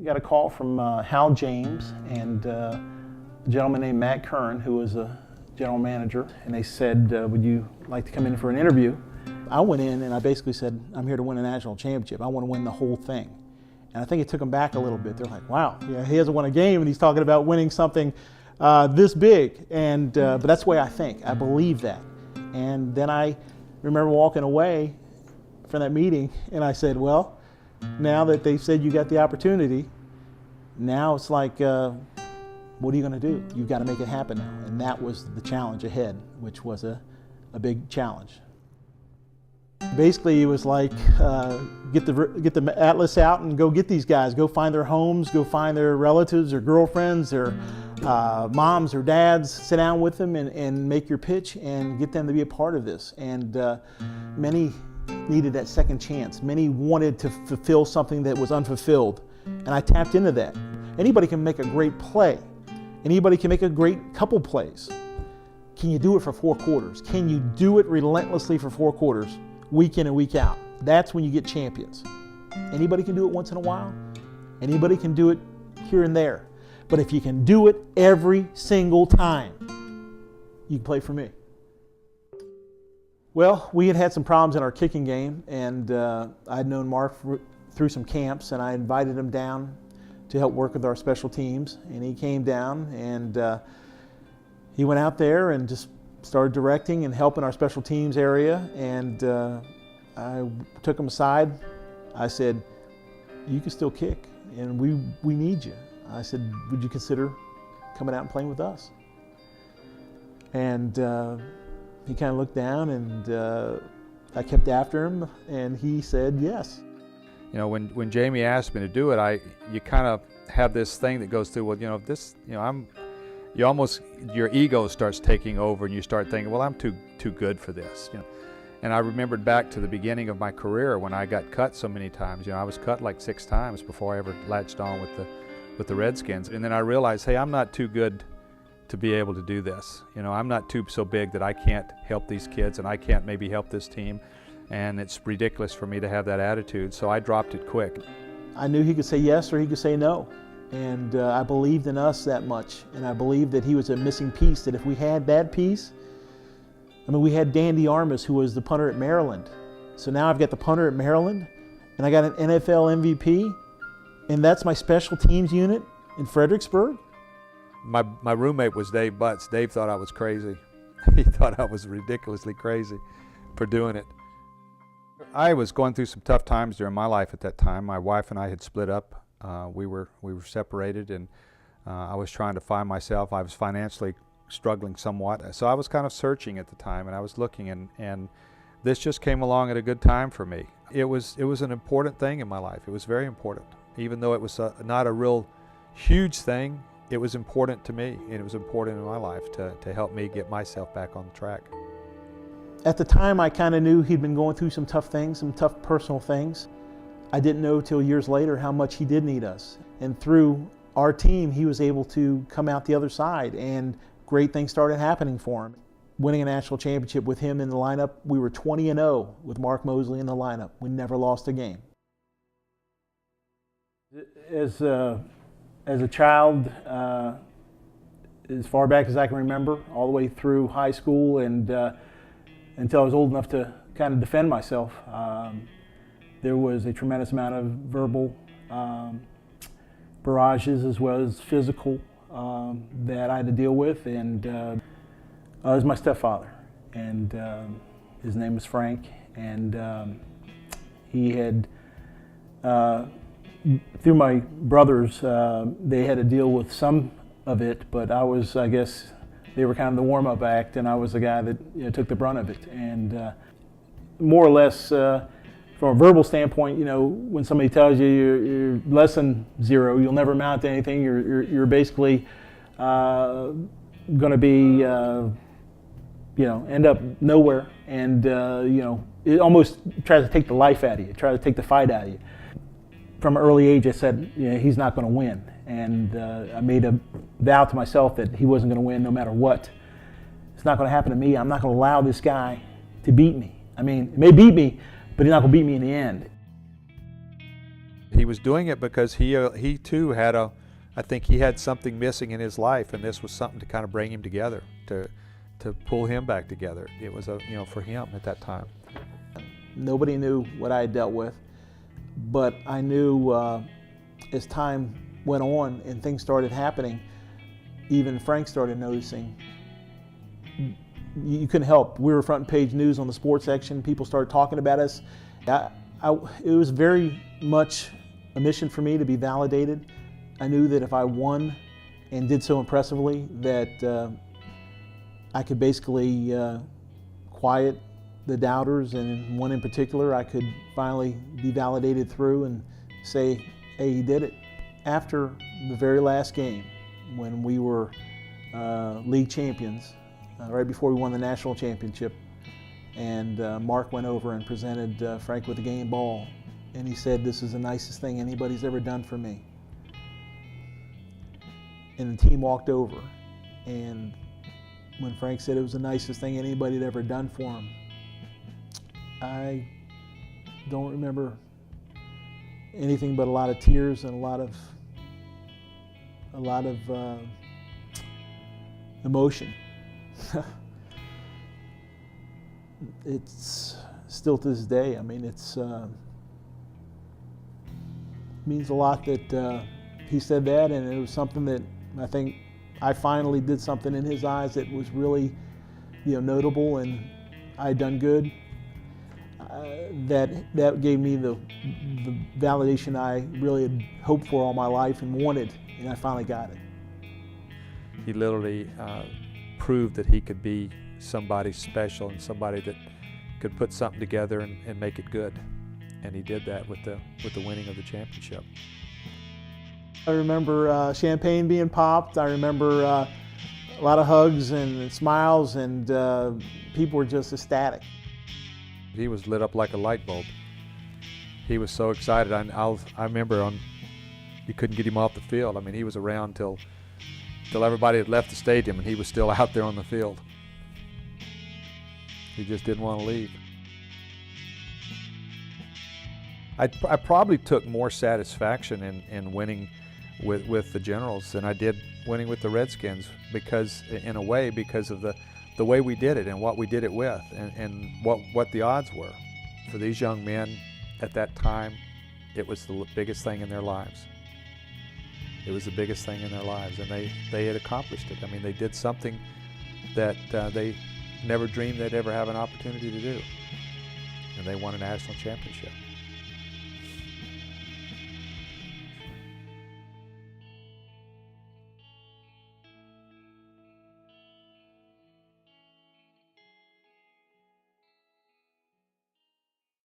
got a call from Hal James and a gentleman named Matt Kern, who was a general manager, and they said, would you like to come in for an interview? I went in and I basically said, I'm here to win a national championship. I want to win the whole thing. And I think it took them back a little bit. They're like, wow, yeah, he hasn't won a game and he's talking about winning something this big. And but that's the way I think. I believe that. And then I remember walking away from that meeting and I said, well, now that they said you got the opportunity, now it's like, what are you going to do? You've got to make it happen now. And that was the challenge ahead, which was a big challenge. Basically, it was like, get the atlas out and go get these guys. Go find their homes, go find their relatives, their girlfriends, their moms or dads, sit down with them and make your pitch and get them to be a part of this. And many needed that second chance. Many wanted to fulfill something that was unfulfilled. And I tapped into that. Anybody can make a great play. Anybody can make a great couple plays. Can you do it for 4 quarters? Can you do it relentlessly for 4 quarters, week in and week out? That's when you get champions. Anybody can do it once in a while. Anybody can do it here and there. But if you can do it every single time, you can play for me. Well, we had some problems in our kicking game, and I'd known Mark through some camps, and I invited him down to help work with our special teams. And he came down, and he went out there and just started directing and helping our special teams area. And I took him aside. I said, you can still kick, and we need you. I said, would you consider coming out and playing with us? And he kind of looked down, and I kept after him, and he said yes. You know, when Jamie asked me to do it, you kind of have this thing that goes through, well, your ego starts taking over, and you start thinking, well, I'm too good for this. You know? And I remembered back to the beginning of my career when I got cut so many times. You know, I was cut like 6 times before I ever latched on with the Redskins. And then I realized, hey, I'm not too good to be able to do this. You know, I'm not so big that I can't help these kids and I can't maybe help this team. And it's ridiculous for me to have that attitude, so I dropped it quick. I knew he could say yes or he could say no. And I believed in us that much. And I believed that he was a missing piece, that if we had that piece, I mean, we had Dandy Armas, who was the punter at Maryland. So now I've got the punter at Maryland, and I got an NFL MVP, and that's my special teams unit in Fredericksburg. My roommate was Dave Butts. Dave thought I was crazy. He thought I was ridiculously crazy for doing it. I was going through some tough times during my life at that time. My wife and I had split up. We were separated, and I was trying to find myself. I was financially struggling somewhat. So I was kind of searching at the time, and I was looking, and this just came along at a good time for me. It was an important thing in my life. It was very important. Even though it was not a real huge thing, it was important to me, and it was important in my life to help me get myself back on the track. At the time, I kind of knew he'd been going through some tough things, some tough personal things. I didn't know till years later how much he did need us. And through our team, he was able to come out the other side, and great things started happening for him. Winning a national championship with him in the lineup, we were 20-0 with Mark Mosley in the lineup. We never lost a game. As a child, as far back as I can remember, all the way through high school and until I was old enough to kind of defend myself, there was a tremendous amount of verbal barrages as well as physical that I had to deal with. And it was my stepfather, and his name was Frank, and he had through my brothers, they had to deal with some of it, but I guess, they were kind of the warm-up act, and I was the guy that took the brunt of it. And more or less, from a verbal standpoint, when somebody tells you you're less than 0, you'll never amount to anything. You're basically going to be, end up nowhere, and it almost tries to take the life out of you, tries to take the fight out of you. From an early age, I said, he's not going to win. And I made a vow to myself that he wasn't going to win no matter what. It's not going to happen to me. I'm not going to allow this guy to beat me. I mean, he may beat me, but he's not going to beat me in the end. he was doing it because he too had I think he had something missing in his life, and this was something to kind of bring him together, to pull him back together. It was for him at that time. Nobody knew what I had dealt with, but I knew as time went on and things started happening, even Frank started noticing. You couldn't help. We were front page news on the sports section. People started talking about us. It was very much a mission for me to be validated. I knew that if I won and did so impressively, that I could basically quiet the doubters, and one in particular, I could finally be validated through and say, hey, he did it. After the very last game, when we were league champions, right before we won the national championship, and Mark went over and presented Frank with a game ball, and he said, this is the nicest thing anybody's ever done for me. And the team walked over, and when Frank said it was the nicest thing anybody had ever done for him, I don't remember anything but a lot of tears and a lot of emotion. It's still to this day. I mean, it's means a lot that he said that, and it was something that I think I finally did something in his eyes that was really, notable, and I had done good. That gave me the validation I really had hoped for all my life and wanted, and I finally got it. He literally proved that he could be somebody special and somebody that could put something together and make it good, and he did that with the winning of the championship. I remember champagne being popped. I remember a lot of hugs and smiles, and people were just ecstatic. He was lit up like a light bulb. He was so excited. I remember you couldn't get him off the field. I mean, he was around till everybody had left the stadium, and he was still out there on the field. He just didn't want to leave. I probably took more satisfaction in winning with the Generals than I did winning with the Redskins, because in a way, because of the way we did it and what we did it with, and what the odds were. For these young men at that time, it was the biggest thing in their lives. It was the biggest thing in their lives, and they had accomplished it. I mean, they did something that they never dreamed they'd ever have an opportunity to do, and they won a national championship.